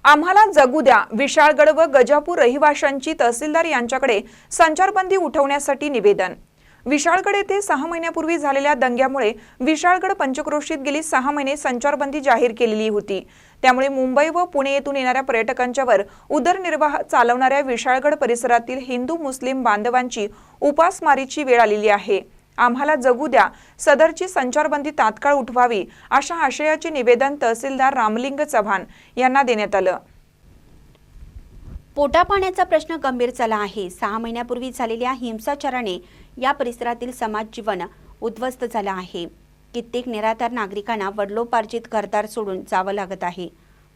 आम्हाला जगू द्या. विशाळगड व गजापूर रहिवाशांची तहसीलदार यांच्याकडे संचारबंदी उठवण्यासाठी निवेदन. विशाळगड येथे 6 महिन्यापूर्वी झालेल्या दंग्यामुळे विशाळगड पंचक्रोशीत गेली 6 महिने संचारबंदी जाहीर केलेली होती. त्यामुळे मुंबई व पुणे येथून येणाऱ्या पर्यटकांच्यावर उदरनिर्वाह चालवणाऱ्या विशाळगड परिसरातील हिंदू मुस्लिम बांधवांची उपासमारीची वेळ आलेली आहे. आम्हाला जगू द्या. सदरची संचारबंदी तात्काळ उठवावी अशा आशयाचे निवेदन तहसीलदार रामलिंग चव्हाण यांना देण्यात आलं. पोटापाण्याचा प्रश्न गंभीर झाला आहे. 6 महिन्यापूर्वी झालेल्या हिंसाचाराने या परिसरातील समाज जीवन उद्ध्वस्त झालं आहे. कित्येक निराधार नागरिकांना वडिलोपार्जित घरदार सोडून जावं लागत आहे.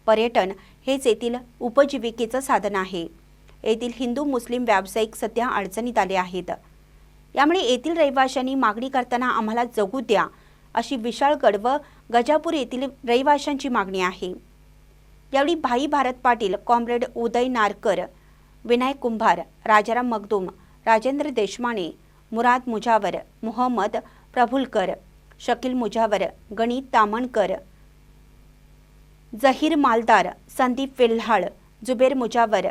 पर्यटन हेच येथील उपजीविकेचं साधन आहे. येथील हिंदू मुस्लिम व्यावसायिक सध्या अडचणीत आले आहेत. यामुळे येथील रहिवाशांनी मागणी करताना आम्हाला जगू द्या अशी विशाळगड व गजापूर येथील रहिवाशांची मागणी आहे. यावेळी भाई भारत पाटील, कॉम्रेड उदय नारकर, विनायक कुंभार, राजाराम मगदूम, राजेंद्र देशमाने, मुराद मुजावर, मोहम्मद प्रभुलकर, शकील मुजावर, गणित तामणकर, जहीर मालदार, संदीप वेल्हाळ, जुबेर मुजावर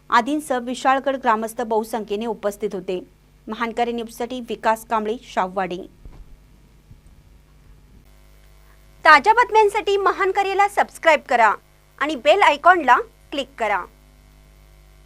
आदींसह विशाळगड ग्रामस्थ बहुसंख्येने उपस्थित होते. महानकरी न्यूजसाठी विकास कांबळे, शाहूवाडी. ताज्या बातम्यांसाठी महानकरीला सबस्क्राईब करा आणि बेल आयकॉनला क्लिक करा.